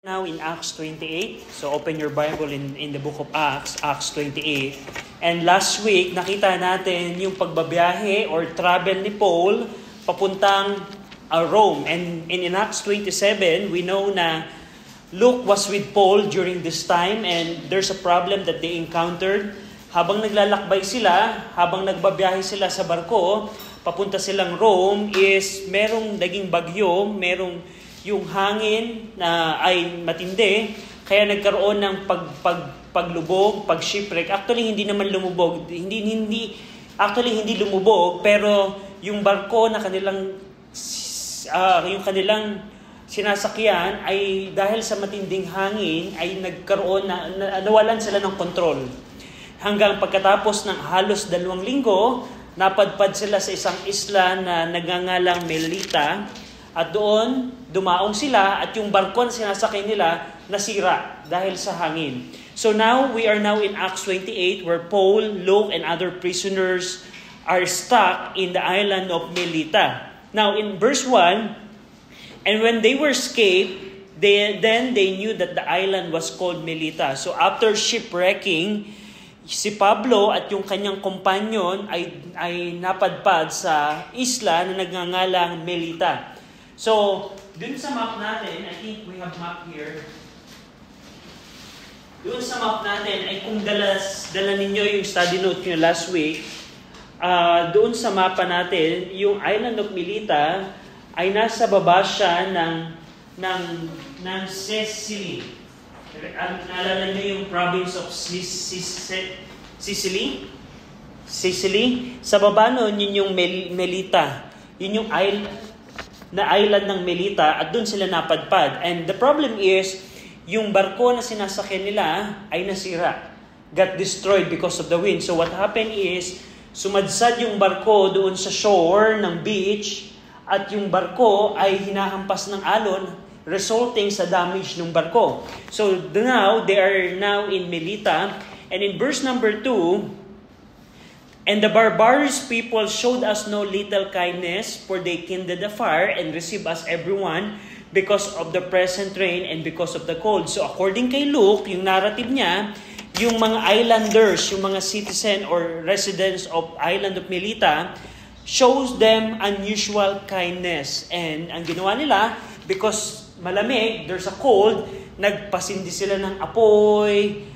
Now in Acts 28, so open your Bible in the book of Acts, Acts 28. And last week, nakita natin yung pagbabiyahe or travel ni Paul papuntang Rome. And in Acts 27, we know na Luke was with Paul during this time and there's a problem that they encountered. Habang naglalakbay sila, habang nagbabiyahe sila sa barko, papunta silang Rome is merong naging bagyo, merong yung hangin na ay matindi, kaya nagkaroon ng paglubog, pag-shipwreck. Actually, hindi naman lumubog. Hindi lumubog, pero yung barko na yung kanilang sinasakyan ay dahil sa matinding hangin ay nagkaroon nawalan sila ng control. Hanggang pagkatapos ng halos 2 linggo, napadpad sila sa isang isla na nagngangalang Melita. At doon, dumaong sila at yung barko na sinasakay nila nasira dahil sa hangin. So now, we are now in Acts 28 where Paul, Luke, and other prisoners are stuck in the island of Melita. Now, in verse 1, and when they were escaped, then they knew that the island was called Melita. So after shipwrecking, si Pablo at yung kanyang kompanyon ay napadpad sa isla na nagngangalang Melita. So, dun sa map natin, I think we have map here. Dun sa map natin, ay kung dala ninyo yung study note nyo last week, doon sa mapa natin, yung island of Melita ay nasa baba siya ng Sicily. Naalala nyo yung province of Sicily? Sa baba noon, yun yung Melita. Yun yung island ng Melita at doon sila napadpad. And the problem is, yung barko na sinasakyan nila ay nasira. Got destroyed because of the wind. So what happened is, sumadsad yung barko doon sa shore ng beach at yung barko ay hinahampas ng alon resulting sa damage ng barko. So now, they are now in Melita. And in verse number 2, and the barbarous people showed us no little kindness, for they kindled a fire and received us everyone because of the present rain and because of the cold. So according kay Luke, yung narrative niya, yung mga islanders, yung mga citizen or residents of island of Melita, shows them unusual kindness. And ang ginawa nila, because malamig, there's a cold, nagpasindi sila ng apoy,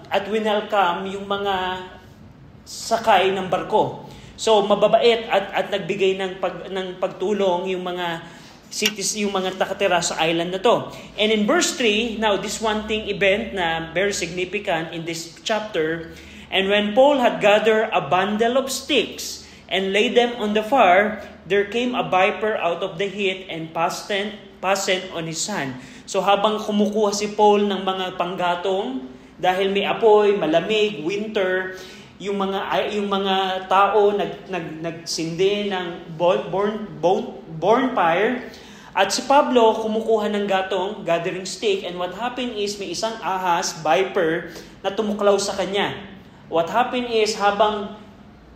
at winelcome yung mga sakay ng barko. So mababait at nagbigay ng pagtulong yung mga cities, yung mga nakatira sa island na to. And in verse 3, now this one thing event na very significant in this chapter, and when Paul had gathered a bundle of sticks and laid them on the fire, there came a viper out of the heat and fastened on his hand. So habang kumukuha si Paul ng mga panggatong, dahil may apoy, malamig, winter, yung mga tao nagsindi ng bonfire, at si Pablo kumukuha ng gathering stick, and what happened is may isang ahas, viper, na tumuklaw sa kanya. What happened is habang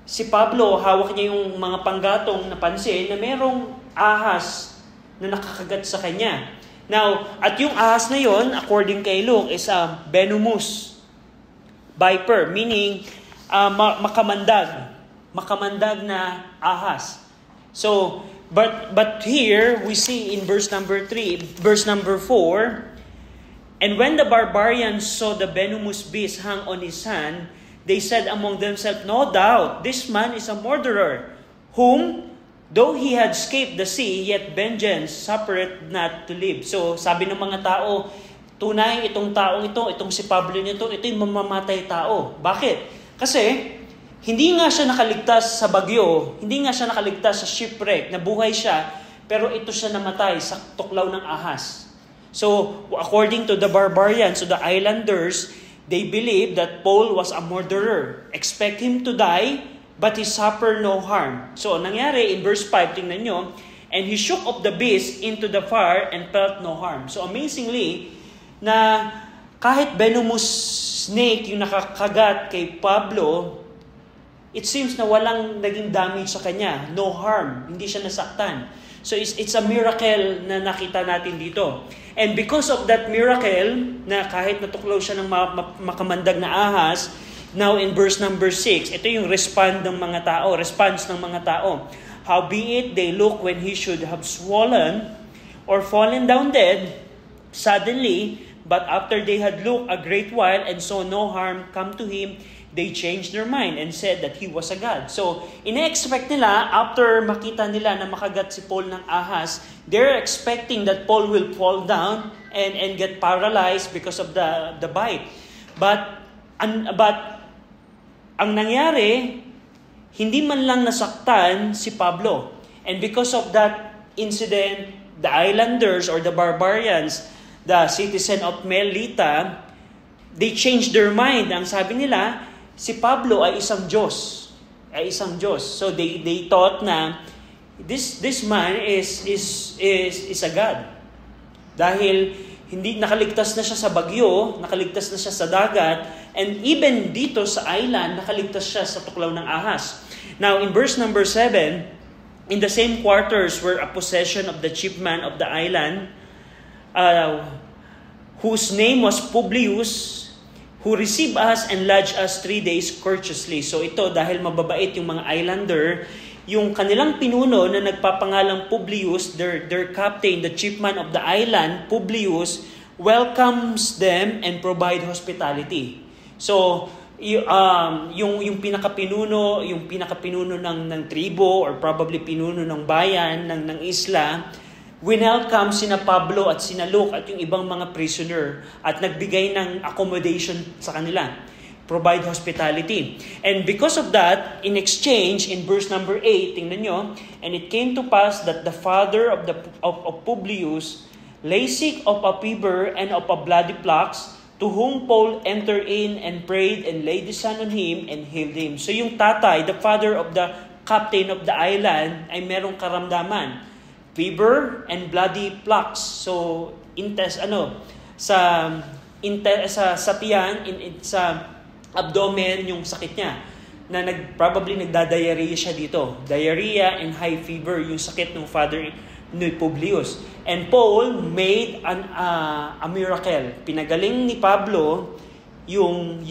si Pablo hawak niya yung mga panggatong, napansin na merong ahas na nakakagat sa kanya. Now, at yung ahas na yon, according kay Luke, is a venomous viper, meaning makamandag na ahas. So, but here we see in verse number 4, and when the barbarians saw the venomous beast hang on his hand, they said among themselves, no doubt this man is a murderer, whom though he had escaped the sea, yet vengeance suffereth not to live. So, sabi ng mga tao, tunay itong taong itong si Pablo nito, ito yung mamamatay tao. Bakit? Kasi, hindi nga siya nakaligtas sa bagyo, hindi nga siya nakaligtas sa shipwreck, nabuhay siya, pero ito siya namatay sa tuklaw ng ahas. So, according to the barbarians, to the islanders, they believe that Paul was a murderer. Expect him to die, but he suffered no harm. So, nangyari in verse 5, tingnan nyo, and he shook off the beast into the fire and felt no harm. So, amazingly, na kahit venomous snake yung nakakagat kay Pablo, it seems na walang naging damage sa kanya. No harm. Hindi siya nasaktan. So it's a miracle na nakita natin dito. And because of that miracle, na kahit natuklaw siya ng makamandag na ahas, now in verse number 6, ito yung response ng mga tao. Howbeit they look when he should have swollen or fallen down dead, suddenly, but after they had looked a great while and saw no harm come to him, they changed their mind and said that he was a god. So, ine-expect nila, after makita nila na makagat si Paul ng ahas, they're expecting that Paul will fall down and get paralyzed because of the bite. But ang nangyari, hindi man lang nasaktan si Pablo. And because of that incident, the islanders or the barbarians, the citizen of Melita, they changed their mind. Ang sabi nila, si Pablo ay isang Diyos. So they thought na this man is a God. Dahil hindi nakaligtas na siya sa bagyo, nakaligtas na siya sa dagat, and even dito sa island, nakaligtas siya sa tuklaw ng ahas. Now, in verse number 7, in the same quarters were a possession of the chief man of the island, whose name was Publius, who received us and lodged us 3 days courteously. So ito, dahil mababait yung mga islander, yung kanilang pinuno na nagpapangalang Publius, their captain, the chief man of the island, Publius, welcomes them and provide hospitality. So, yung pinakapinuno ng tribo or probably pinuno ng bayan ng isla, winelcome sina Pablo at sina Luke at yung ibang mga prisoner at nagbigay ng accommodation sa kanila. Provide hospitality. And because of that, in exchange, in verse number 8, tingnan nyo, and it came to pass that the father of Publius lay sick of a fever and of a bloody plague, to whom Paul entered in and prayed and laid his hand on him and healed him. So yung tatay, the father of the captain of the island, ay merong karamdaman. Fever and bloody plaques. So, sa tiyan, sa abdomen yung sakit niya. Na probably nagda-diarrhea siya dito. Diarrhea and high fever, yung sakit ng father ni Publius. And Paul made a miracle. Pinagaling ni Pablo yung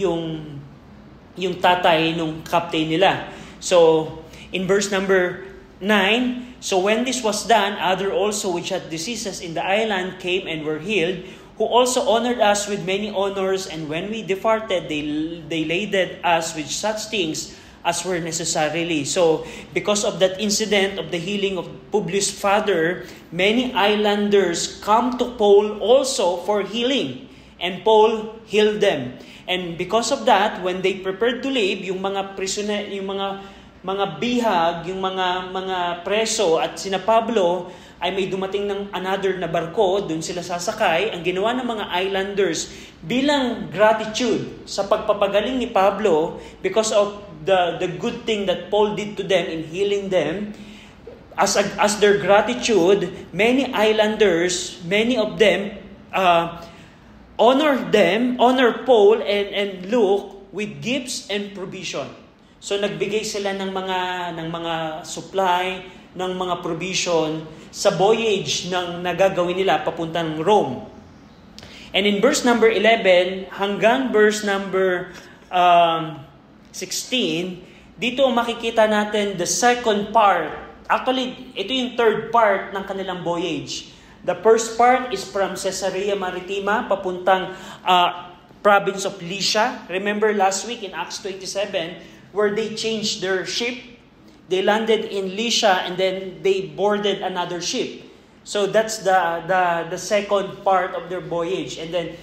tatay nung captain nila. So, in verse number 9, so when this was done, other also which had diseases in the island came and were healed, who also honored us with many honors, and when we departed, they laded us with such things as were necessarily. So, because of that incident of the healing of Publius' father, many islanders come to Paul also for healing, and Paul healed them. And because of that, when they prepared to leave, yung mga prisoner, yung mga bihag, yung mga preso at sina Pablo ay may dumating ng another na barko, doon sila sasakay. Ang ginawa ng mga islanders bilang gratitude sa pagpapagaling ni Pablo because of the good thing that Paul did to them in healing them, as their gratitude, many islanders, many of them honor Paul and Luke with gifts and provision. So nagbigay sila ng mga supply, ng mga provision sa voyage ng nagagawin nila papuntang Rome. And in verse number 11 hanggang verse number 16, dito makikita natin the second part. Actually, ito yung third part ng kanilang voyage. The first part is from Caesarea Maritima papuntang province of Lycia. Remember last week in Acts 27 where they changed their ship. They landed in Lycia and then they boarded another ship. So that's the second part of their voyage. And then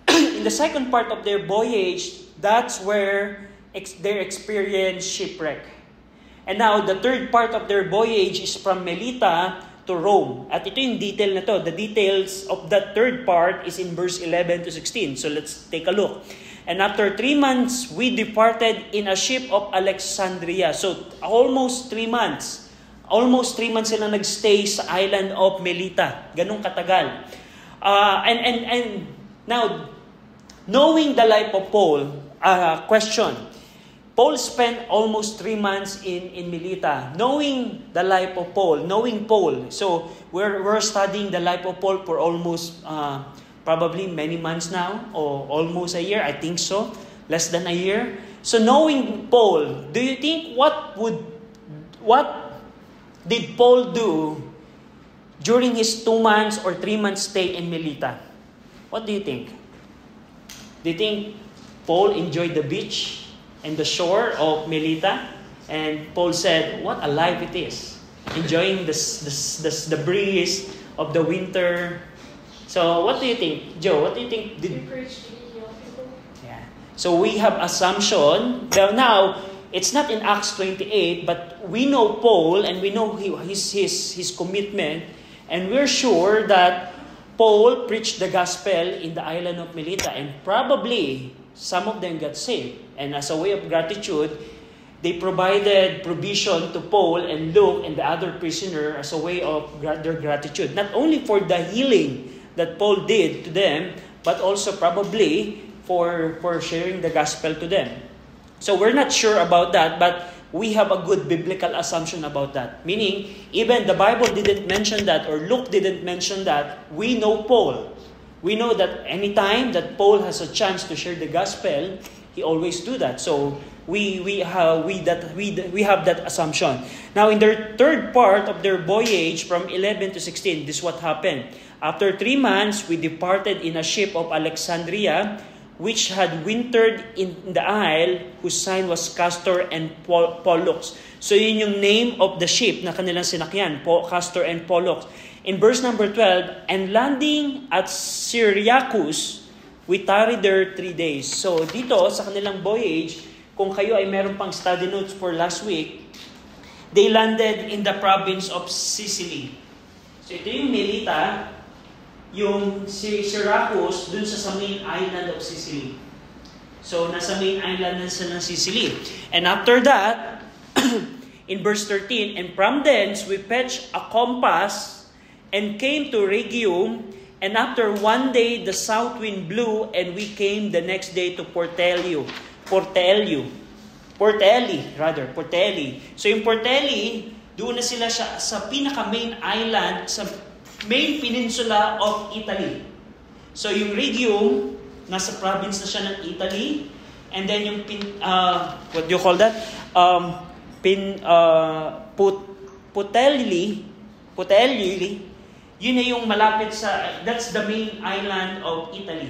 in the second part of their voyage, that's where they experienced shipwreck. And now the third part of their voyage is from Melita to Rome. At ito yung detail na to. The details of that third part is in verse 11 to 16. So let's take a look. And after 3 months, we departed in a ship of Alexandria. So almost 3 months. Almost 3 months sila nagstay sa island of Melita. Ganong katagal. And now, knowing the life of Paul, question. Paul spent almost 3 months in Melita, knowing the life of Paul, knowing Paul. So we're studying the life of Paul for almost probably many months now, or almost a year, I think so, less than a year. So knowing Paul, do you think what did Paul do during his 2 months or 3 months stay in Melita? What do you think? Do you think Paul enjoyed the beach and the shore of Melita? And Paul said, what a life it is. Enjoying the breeze of the winter. So what do you think, Joe? What do you think? Yeah. So we have assumption. Now, it's not in Acts 28, but we know Paul and we know his commitment. And we're sure that Paul preached the gospel in the island of Melita. And probably some of them got saved. And as a way of gratitude, they provided provision to Paul and Luke and the other prisoner as a way of their gratitude. Not only for the healing that Paul did to them, but also probably for sharing the gospel to them. So we're not sure about that, but we have a good biblical assumption about that. Meaning, even the Bible didn't mention that, or Luke didn't mention that, we know Paul. We know that anytime that Paul has a chance to share the gospel, he always do that. So we have that assumption. Now, in their third part of their voyage from 11 to 16, this is what happened. After 3 months, we departed in a ship of Alexandria, which had wintered in the isle, whose sign was Castor and Pollux. So yun yung name of the ship na kanilang sinakyan, Castor and Pollux. In verse number 12, and landing at Syriacus, we tarried there 3 days. So dito, sa kanilang voyage, kung kayo ay meron pang study notes for last week, they landed in the province of Sicily. So ito yung Melita, yung Syriacus, dun sa main island of Sicily. So nasa main island na sa Sicily. And after that, in verse 13, and from thence we fetched a compass and came to Rhegium. And after 1 day, the south wind blew, and we came the next day to Portelli. So yung Portelli, doon na sila sa pinaka-main island, sa main peninsula of Italy. So yung Rhegium, nasa province na siya ng Italy. And then yung, what do you call that? Putelli, yun na yung malapit sa, that's the main island of Italy.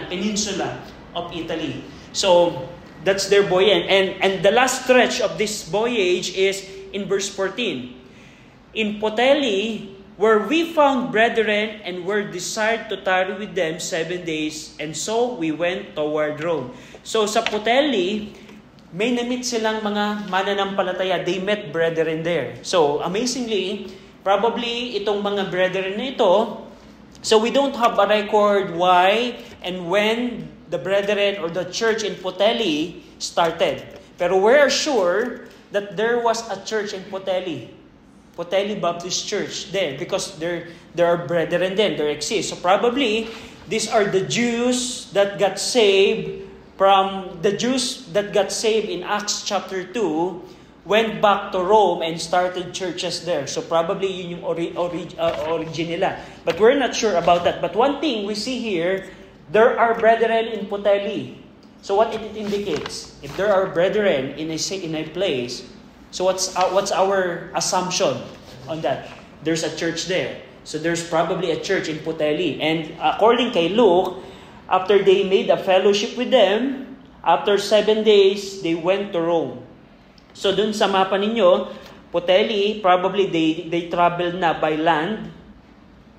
Peninsula of Italy. So, that's their voyage. And the last stretch of this voyage is in verse 14. In Putelli, where we found brethren and were desired to tarry with them 7 days, and so we went toward Rome. So, sa Putelli, may na-meet silang mga mananampalataya. They met brethren there. So, amazingly, probably itong mga brethren na ito, so we don't have a record why and when the brethren or the church in Putelli started. Pero we're sure that there was a church in Putelli Baptist Church there, because there are brethren then, there exist. So probably, these are the Jews that got saved in Acts chapter 2, went back to Rome and started churches there. So probably yun yung origin nila. But we're not sure about that. But one thing we see here, there are brethren in Putelli. So what it indicates? If there are brethren in a place, so what's our assumption on that? There's a church there. So there's probably a church in Putelli. And according kay Luke, after they made a fellowship with them, after 7 days, they went to Rome. So dun sa mapa ninyo, Putelli, probably they traveled na by land.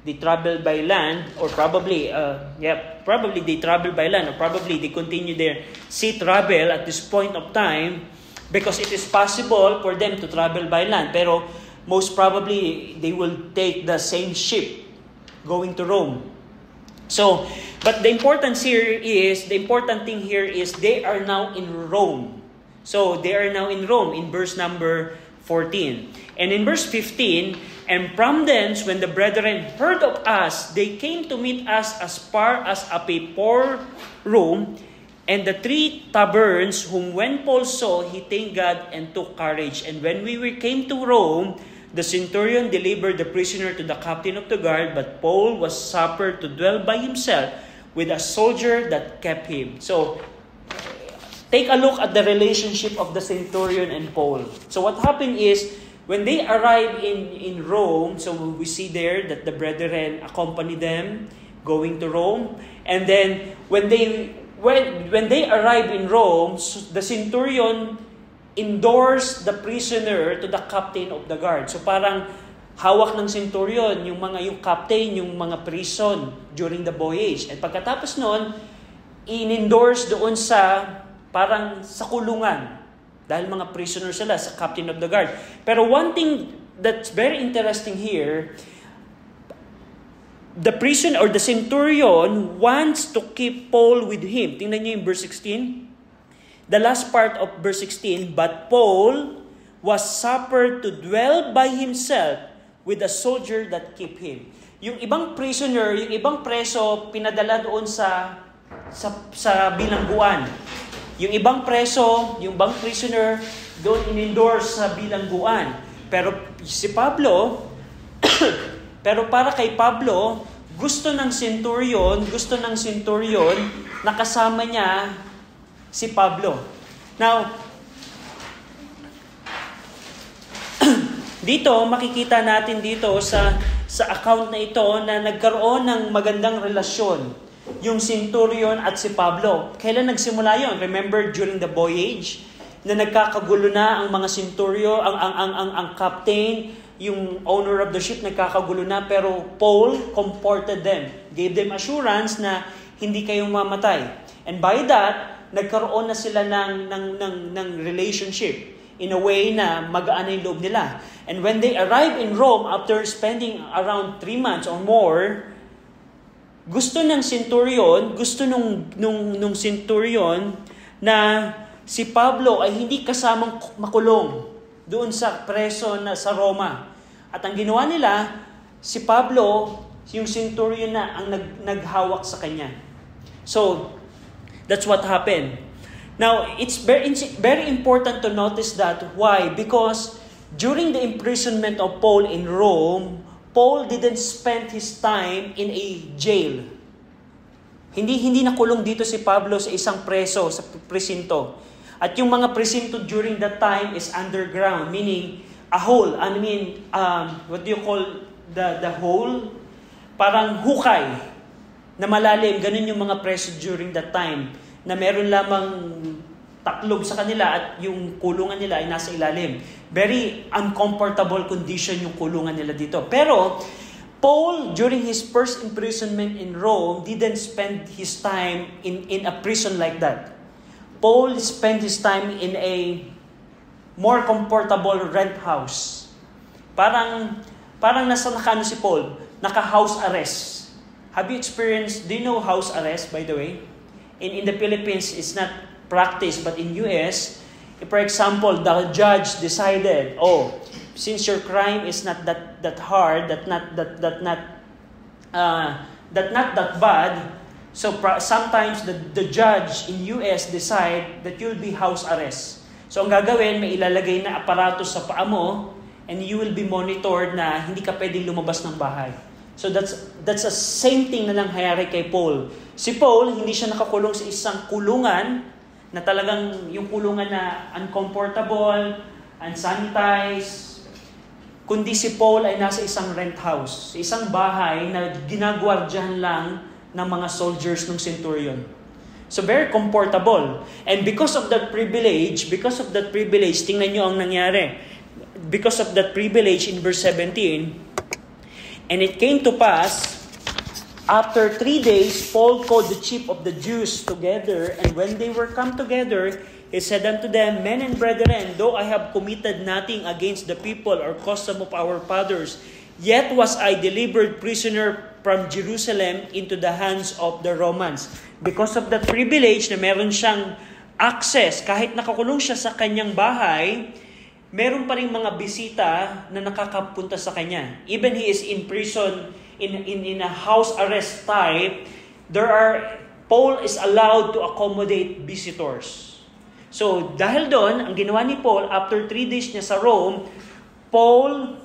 They traveled by land, or probably they traveled by land, or probably they continue their sea travel at this point of time, because it is possible for them to travel by land. Pero most probably they will take the same ship going to Rome. So, but the important thing here is they are now in Rome. So they are now in Rome in verse number 14. And in verse 15, and from thence, when the brethren heard of us, they came to meet us as far as Apiporum, And the 3 taverns, whom when Paul saw, he thanked God and took courage. And when came to Rome, the centurion delivered the prisoner to the captain of the guard, but Paul was suffered to dwell by himself with a soldier that kept him. So, take a look at the relationship of the centurion and Paul. So what happened is, when they arrived in Rome, so we see there that the brethren accompany them going to Rome. And then when they arrived in Rome, the centurion endorsed the prisoner to the captain of the guard. So parang hawak ng centurion yung captain, yung mga prison during the voyage. At pagkatapos noon, in-endorse doon sa parang sa kulungan. Dahil mga prisoner sila sa captain of the guard. Pero one thing that's very interesting here, the prison or the centurion wants to keep Paul with him. Tingnan niyo yung verse 16. The last part of verse 16, but Paul was suffered to dwell by himself with a soldier that keep him. Yung ibang prisoner, yung ibang preso, pinadala doon sa bilangguan. Yung ibang preso, yung ibang prisoner, doon in-endorse sa bilangguan. Pero si Pablo, pero para kay Pablo, gusto ng centurion na kasama niya si Pablo. Now, dito, makikita natin dito sa account na ito na nagkaroon ng magandang relasyon yung centurion at si Pablo. Kailan nagsimula yon? Remember during the voyage na nagkakagulo na ang mga centurion, ang captain, yung owner of the ship nagkakagulo na, pero Paul comforted them, gave them assurance na hindi kayong mamatay. And by that, nagkaroon na sila ng relationship in a way na magaan na yung loob nila. And when they arrived in Rome after spending around 3 months or more, gusto nung centurion na si Pablo ay hindi kasamang makulong doon sa preso na sa Roma. At ang ginawa nila, si Pablo, yung centurion na ang naghawak sa kanya. So, that's what happened. Now, it's very important to notice that. Why? Because during the imprisonment of Paul in Rome, Paul didn't spend his time in a jail. Hindi nakulong dito si Pablo sa isang preso, sa presinto. At yung mga presinto during that time is underground, meaning a hole. What do you call the hole? Parang hukay na malalim. Ganun yung mga preso during that time, na meron lamang taklob sa kanila at yung kulungan nila ay nasa ilalim. Very uncomfortable condition yung kulungan nila dito. Pero Paul, during his first imprisonment in Rome, didn't spend his time in a prison like that. Paul spent his time in a more comfortable rent house. Parang nakano si Paul? Naka-house arrest. Have you experienced, do you know house arrest, by the way? In the Philippines, it's not practiced, but in US, for example, the judge decided, since your crime is not that hard, not that bad, so sometimes the judge in US decide that you'll be house arrest. So ang gagawin, may ilalagay na aparatos sa paa mo, and you will be monitored na hindi ka pwedeng lumabas ng bahay. So that's the same thing na nangyayari kay Paul. Si Paul, hindi siya nakakulong sa isang kulungan na talagang yung kulungan na uncomfortable, unsanitized, kundi si Paul ay nasa isang rent house, sa isang bahay na ginagwardyahan lang ng mga soldiers ng centurion. So very comfortable. And because of that privilege, tingnan nyo ang nangyari. Because of that privilege in verse 17, and it came to pass, after 3 days, Paul called the chief of the Jews together, and when they were come together, he said unto them, Men and brethren, though I have committed nothing against the people or custom of our fathers, yet was I delivered prisoner from Jerusalem into the hands of the Romans. Because of that privilege na meron siyang access, kahit nakakulong siya sa kanyang bahay, meron pa rin mga bisita na nakakapunta sa kanya. Even he is in prison, in a house arrest type, there are Paul is allowed to accommodate visitors. So, dahil doon, ang ginawa ni Paul, after 3 days niya sa Rome, Paul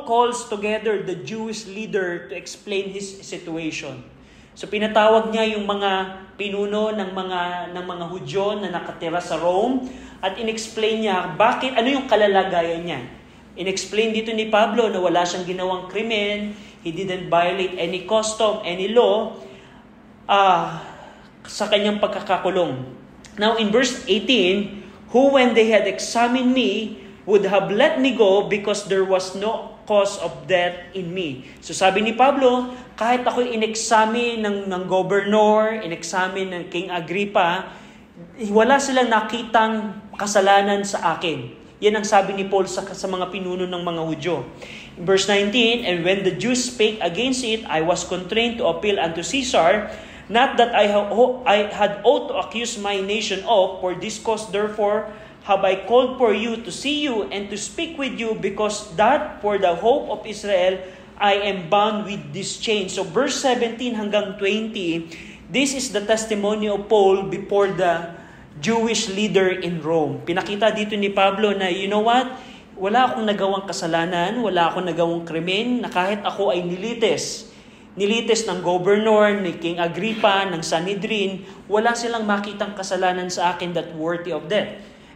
calls together the Jewish leader to explain his situation. So, pinatawag niya yung mga pinuno ng mga Hudyo na nakatira sa Rome at inexplain niya ano yung kalalagayan niya. Inexplain dito ni Pablo na wala siyang ginawang krimen, he didn't violate any custom, any law, sa kanyang pagkakakulong. Now, in verse 18, who when they had examined me, would have let me go because there was no cause of death in me. So sabi ni Pablo, kahit ako in-examine ng governor, in-examine ng King Agrippa, wala silang nakitang kasalanan sa akin. Yan ang sabi ni Paul sa mga pinuno ng mga Hudyo. In verse 19, and when the Jews spake against it, I was constrained to appeal unto Caesar, not that I had ought to accuse my nation of, for this cause therefore have I called for you to see you and to speak with you, because that for the hope of Israel I am bound with this chain. So verse 17 hanggang 20, this is the testimony of Paul before the Jewish leader in Rome. Pinakita dito ni Pablo na, you know what? Wala akong nagawang kasalanan, wala akong nagawang krimen, na kahit ako ay nilites ng governor, ni King Agrippa, ng Sanhedrin, wala silang makitang kasalanan sa akin that worthy of death.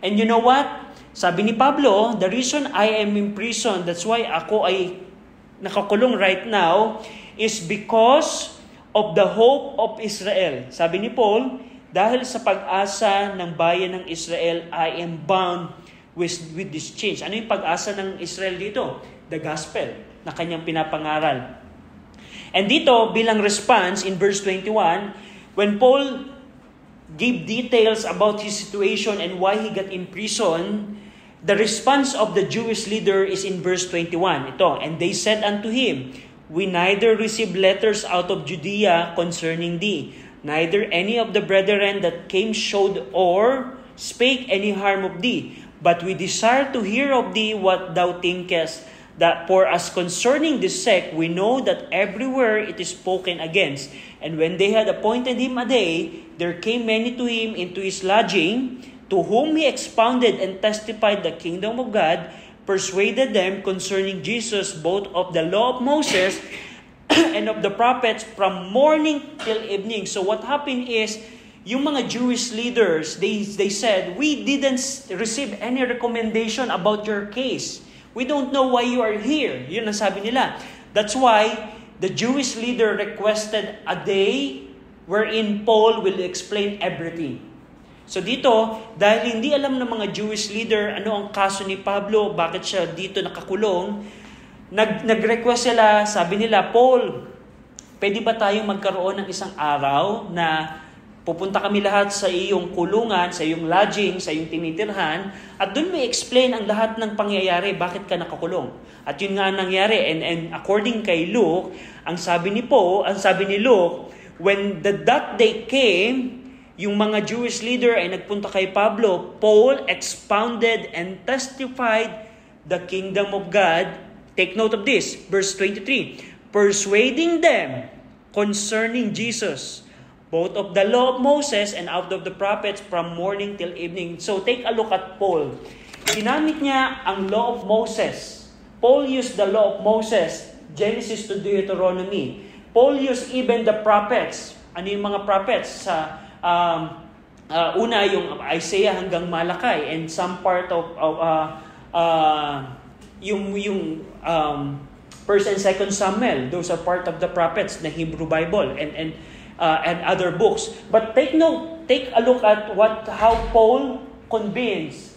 And you know what? Sabi ni Pablo, the reason I am in prison, that's why ako ay nakakulong right now, is because of the hope of Israel. Sabi ni Paul, dahil sa pag-asa ng bayan ng Israel, I am bound with this change. Ano yung pag-asa ng Israel dito? The gospel na kanyang pinapangaral. And dito, bilang response in verse 21, when Paul gave details about his situation and why he got in prison, the response of the Jewish leader is in verse 21. Ito, and they said unto him, we neither received letters out of Judea concerning thee, neither any of the brethren that came showed or spake any harm of thee, but we desire to hear of thee what thou thinkest, that for us concerning this sect, we know that everywhere it is spoken against. And when they had appointed him a day, there came many to him into his lodging, to whom he expounded and testified the kingdom of God, persuaded them concerning Jesus, both of the law of Moses and of the prophets, from morning till evening. So what happened is, yung mga Jewish leaders, they said, we didn't receive any recommendation about your case. We don't know why you are here. Yun ang sabi nila. That's why the Jewish leader requested a day wherein Paul will explain everything. So dito, dahil hindi alam ng mga Jewish leader ano ang kaso ni Pablo, bakit siya dito nakakulong, nag-request sila, sabi nila, Paul, pwede ba tayong magkaroon ng isang araw na pupunta kami lahat sa iyong kulungan, sa iyong lodging, sa iyong tinitirhan, at doon may explain ang lahat ng pangyayari, bakit ka nakakulong. At yun nga ang nangyari. And according kay Luke, ang sabi ni Luke, when that day came, yung mga Jewish leader ay nagpunta kay Pablo, Paul expounded and testified the kingdom of God. Take note of this, verse 23, persuading them concerning Jesus, both of the law of Moses and out of the prophets, from morning till evening. So take a look at Paul. Ginamit niya ang law of Moses. Paul used the law of Moses, Genesis to Deuteronomy. Paul used even the prophets. Ano yung mga prophets? Sa una yung Isaiah hanggang Malakay, and some part of yung First and Second Samuel. Those are part of the prophets, the Hebrew Bible, and other books. But take a look at how Paul convinced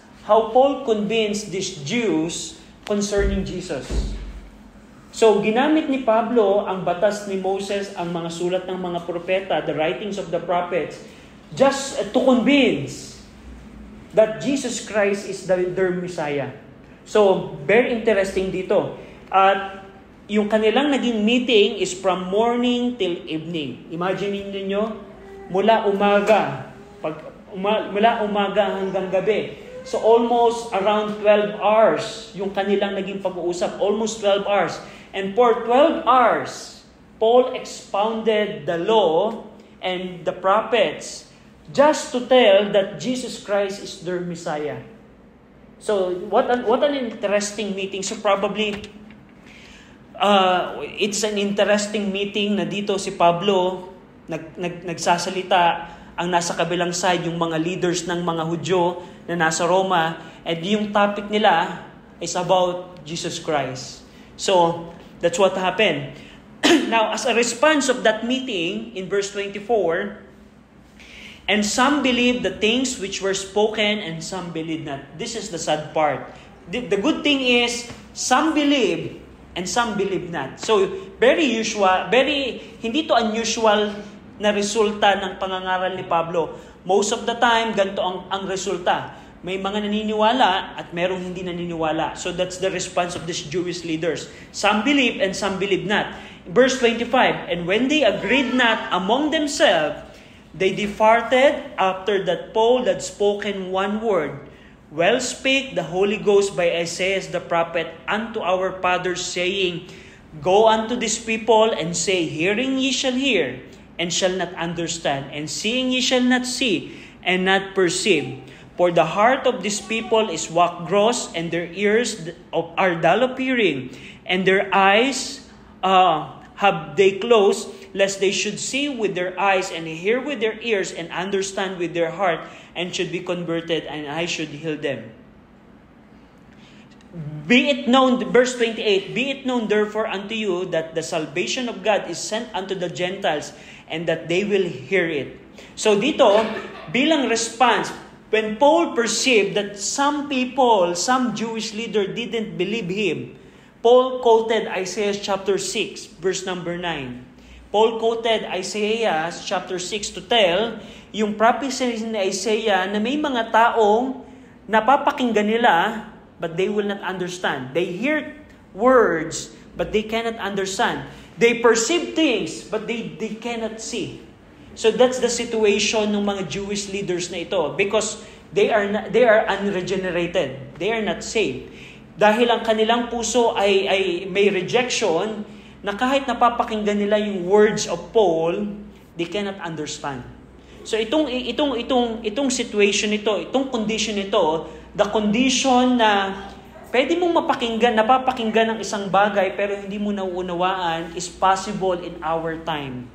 these Jews concerning Jesus. So, ginamit ni Pablo ang batas ni Moses, ang mga sulat ng mga propeta, the writings of the prophets, just to convince that Jesus Christ is their Messiah. So, very interesting dito. At yung kanilang naging meeting is from morning till evening. Imagine niyo mula umaga hanggang gabi. So almost around 12 hours yung kanilang naging pag-uusap, almost 12 hours. And for 12 hours, Paul expounded the law and the prophets just to tell that Jesus Christ is their Messiah. So, what an interesting meeting. So, probably, it's an interesting meeting na dito si Pablo nagsasalita, ang nasa kabilang side, yung mga leaders ng mga Hudyo na nasa Roma, and yung topic nila is about Jesus Christ. So, that's what happened. Now, as a response of that meeting, in verse 24, and some believed the things which were spoken, and some believed not. This is the sad part. The good thing is, some believe, and some believe not. So, very hindi to unusual na resulta ng pangangaral ni Pablo. Most of the time, ganito ang resulta. May mga naniniwala at merong hindi naniniwala. So that's the response of these Jewish leaders. Some believe and some believe not. Verse 25, and when they agreed not among themselves, they departed after that Paul had spoken one word. Well spake the Holy Ghost by Isaiah the prophet unto our fathers, saying, Go unto these people and say, Hearing ye shall hear, and shall not understand, and seeing ye shall not see, and not perceive. For the heart of these people is wax gross, and their ears are dull of hearing, and their eyes have they closed, lest they should see with their eyes, and hear with their ears, and understand with their heart, and should be converted, and I should heal them. Be it known, verse 28, Be it known therefore unto you that the salvation of God is sent unto the Gentiles, and that they will hear it. So dito, bilang response, when Paul perceived that some people, some Jewish leader didn't believe him, Paul quoted Isaiah chapter 6, verse number 9. Paul quoted Isaiah chapter 6 to tell yung prophecy ni Isaiah na may mga taong napapakinggan nila, but they will not understand. They hear words, but they cannot understand. They perceive things, but they cannot see. So that's the situation ng mga Jewish leaders na ito, because they are unregenerated. They are not saved. Dahil ang kanilang puso ay may rejection, na kahit napapakinggan nila yung words of Paul, they cannot understand. So itong situation ito, itong condition ito, the condition na pwede mong napapakinggan ng isang bagay pero hindi mo nauunawaan is possible in our time.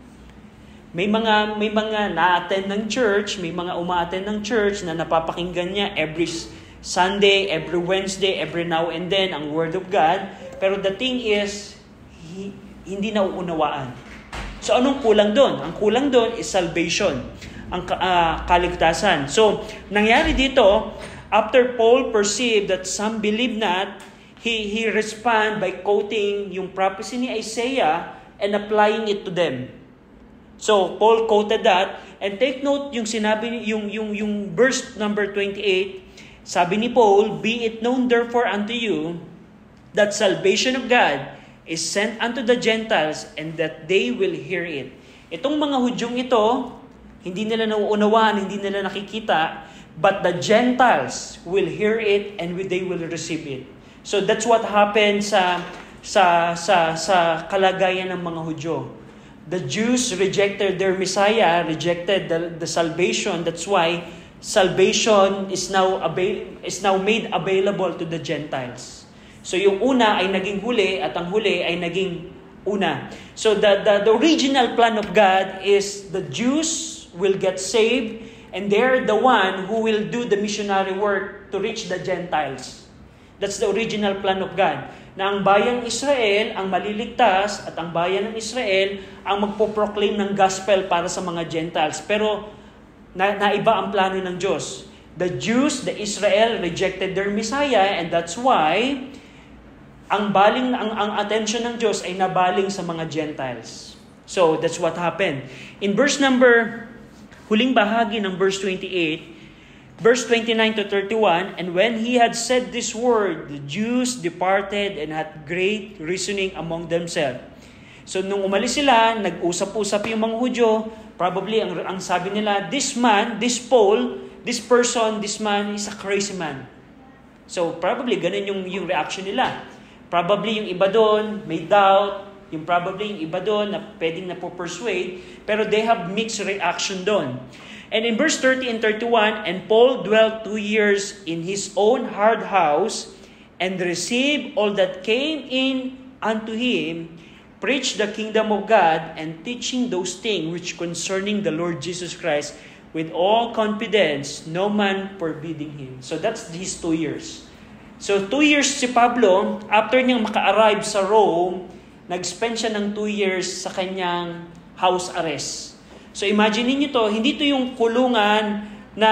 May mga na-attend ng church, may mga uma-attend ng church na napapakinggan niya every Sunday, every Wednesday, every now and then ang Word of God, pero the thing is hindi nauunawaan. So anong kulang doon? Ang kulang doon is salvation, ang kaligtasan. So nangyari dito, after Paul perceived that some believe not, he respond by quoting yung prophecy ni Isaiah and applying it to them. So Paul quoted that, and take note yung sinabi yung verse number 28, sabi ni Paul, Be it known therefore unto you that salvation of God is sent unto the Gentiles, and that they will hear it. Itong mga Hudyong ito, hindi nila nauunawaan, hindi nila nakikita, but the Gentiles will hear it and they will receive it. So that's what happened sa kalagayan ng mga Hudyo. The Jews rejected their Messiah, rejected the salvation. That's why salvation is now made available to the Gentiles. So yung una ay naging huli at ang huli ay naging una. So the original plan of God is the Jews will get saved, and they're the one who will do the missionary work to reach the Gentiles. That's the original plan of God. Na ang bayang Israel ang maliligtas at ang bayan ng Israel ang magpo-proclaim ng gospel para sa mga Gentiles. Pero naiba ang plano ng Diyos. The Jews, the Israel rejected their Messiah, and that's why ang attention ng Diyos ay nabaling sa mga Gentiles. So that's what happened. In huling bahagi ng verse 28, verse 29 to 31, and when he had said this word, the Jews departed and had great reasoning among themselves. So nung umalis sila, nag-usap-usap yung mga Hudyo, probably ang sabi nila, this man is a crazy man. So probably ganun yung reaction nila. Probably yung iba doon, may doubt, Yung probably yung iba doon na pwedeng na-persuade, pero they have mixed reaction doon. And in verse 30 and 31, and Paul dwelt 2 years in his own hard house, and received all that came in unto him, preached the kingdom of God, and teaching those things which concerning the Lord Jesus Christ, with all confidence, no man forbidding him. So that's his 2 years. So 2 years si Pablo, after niyang maka-arrive sa Rome, nag-spend siya ng 2 years sa kanyang house arrest. So imagine niyo to, hindi to yung kulungan na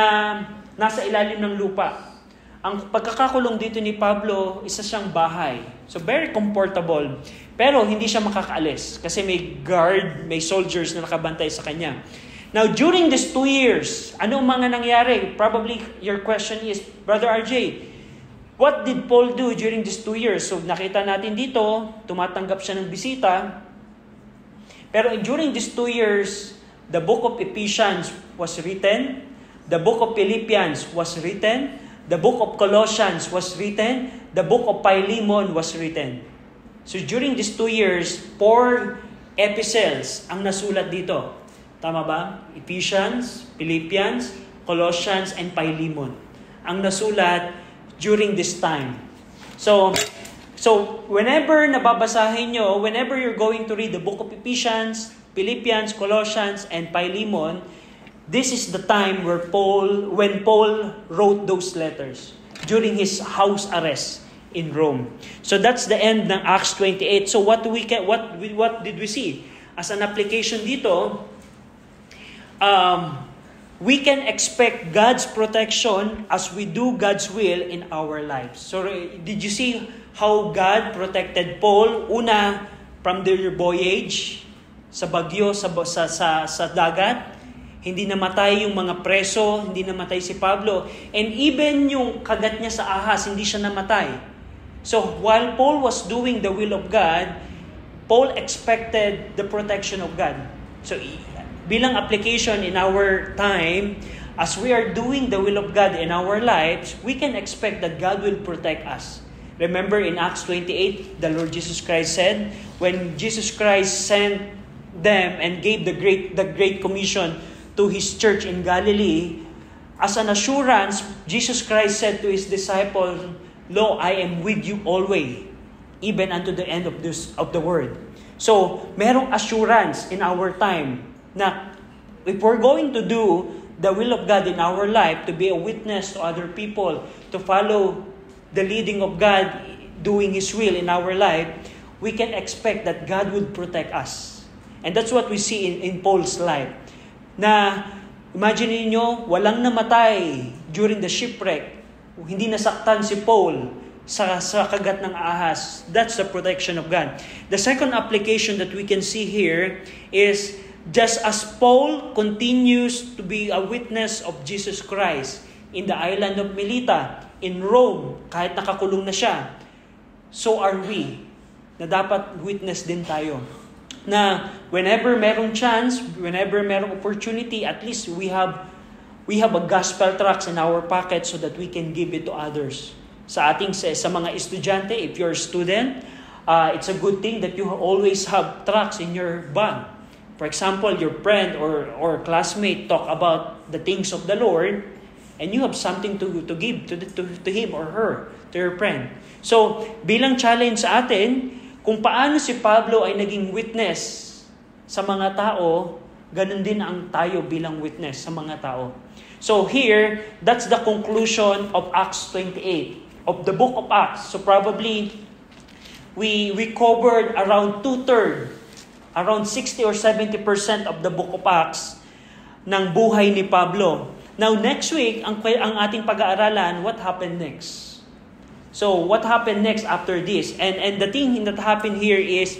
nasa ilalim ng lupa. Ang pagkakakulong dito ni Pablo, isa siyang bahay. So very comfortable. Pero hindi siya makakaalis kasi may guard, may soldiers na nakabantay sa kanya. Now, during these 2 years, ano mga nangyari? Probably your question is, Brother RJ, what did Paul do during these 2 years? So, nakita natin dito, tumatanggap siya ng bisita. Pero during these 2 years, the book of Ephesians was written, the book of Philippians was written, the book of Colossians was written, the book of Philemon was written. So, during these 2 years, 4 epistles ang nasulat dito. Tama ba? Ephesians, Philippians, Colossians, and Philemon ang nasulat during this time. So whenever nababasahin nyo, whenever you're going to read the book of Ephesians, Philippians, Colossians, and Philemon, this is the time when Paul wrote those letters during his house arrest in Rome. So that's the end ng Acts 28. So what did we see? As an application dito, we can expect God's protection as we do God's will in our lives. So, did you see how God protected Paul? Una, from their voyage, sa bagyo, sa dagat. Hindi namatay yung mga preso, hindi namatay si Pablo. And even yung kagat niya sa ahas, hindi siya namatay. So, while Paul was doing the will of God, Paul expected the protection of God. So, bilang application in our time, as we are doing the will of God in our lives, we can expect that God will protect us. Remember in Acts 28, the Lord Jesus Christ said, when Jesus Christ sent them and gave the Great Commission to His church in Galilee, as an assurance, Jesus Christ said to His disciples, "Lo, I am with you always, even unto the end of the world." So, merong assurance in our time na if we're going to do the will of God in our life, to be a witness to other people, to follow the leading of God, doing His will in our life, we can expect that God would protect us. And that's what we see in Paul's life. Na, imagine niyo, walang namatay during the shipwreck. Hindi nasaktan si Paul sa kagat ng ahas. That's the protection of God. The second application that we can see here is, just as Paul continues to be a witness of Jesus Christ in the island of Melita, in Rome, kahit nakakulong na siya, so are we, na dapat witness din tayo. Na whenever merong chance, whenever merong opportunity, at least we have a gospel tracts in our pocket so that we can give it to others. Sa mga estudyante, if you're a student, it's a good thing that you always have tracts in your bag. For example, your friend or classmate talk about the things of the Lord, and you have something to give to him or her, to your friend. So, bilang challenge sa atin, kung paano si Pablo ay naging witness sa mga tao, ganun din ang tayo bilang witness sa mga tao. So here, that's the conclusion of Acts 28, of the book of Acts. So probably, we covered around 2/3, around 60 or 70% of the book of Acts ng buhay ni Pablo. Now, next week, ang ating pag-aaralan, what happened next? So, what happened next after this? And the thing that happened here is,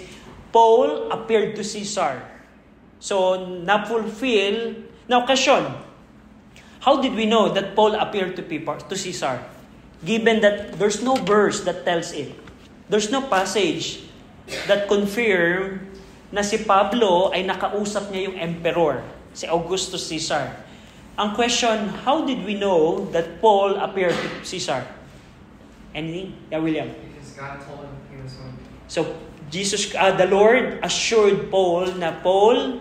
Paul appeared to Caesar. So, na-fulfill. Now, question, how did we know that Paul appeared to Caesar? Given that there's no verse that tells it. There's no passage that confirm na si Pablo ay nakausap niya yung emperor, si Augustus Caesar. Ang question, how did we know that Paul appeared to Caesar? Anything? Yeah, William? Because God told him he was going to. So, the Lord assured Paul na, Paul,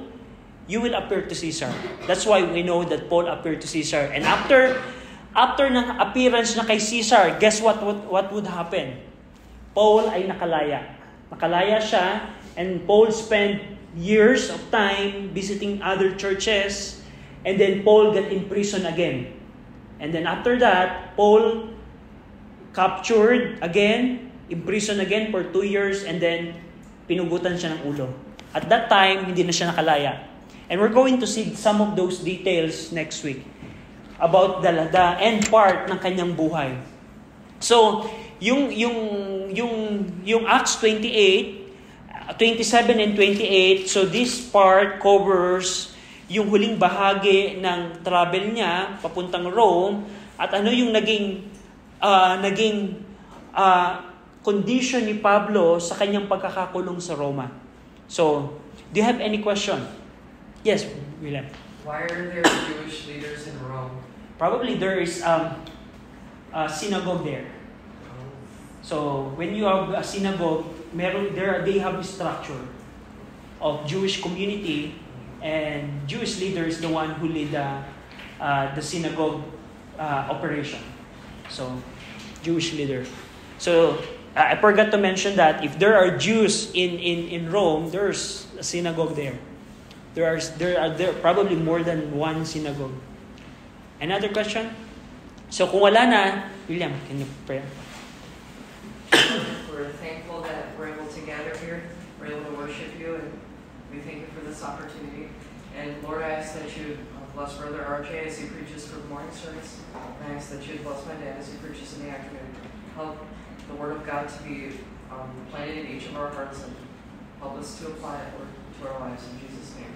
you will appear to Caesar. That's why we know that Paul appeared to Caesar. And after ng appearance na kay Caesar, guess what would happen? Paul ay nakalaya. Nakalaya siya, and Paul spent years of time visiting other churches, and then Paul got in prison again. And then after that, Paul captured again, imprisoned again for 2 years, and then pinugutan siya ng ulo. At that time, hindi na siya nakalaya. And we're going to see some of those details next week about the end part ng kanyang buhay. So, yung Acts 28, 27 and 28, so this part covers yung huling bahagi ng travel niya papuntang Rome, at ano yung naging condition ni Pablo sa kanyang pagkakakulong sa Roma. So, do you have any question? Yes, William. Why are there Jewish leaders in Rome? Probably there is a synagogue there. So, when you have a synagogue, they have a structure of Jewish community, and Jewish leader is the one who lead the synagogue operation. So, Jewish leader. So, I forgot to mention that if there are Jews in Rome, there's a synagogue there. There are probably more than one synagogue. Another question? So, kung wala na, William, can you pray? We're thankful that we're able to gather here. We're able to worship you, and we thank you for this opportunity. And Lord, I ask that you bless Brother RJ as he preaches for the morning service. And I ask that you bless my dad as he preaches in the afternoon. Help the Word of God to be planted in each of our hearts, and help us to apply it, Lord, to our lives. In Jesus' name.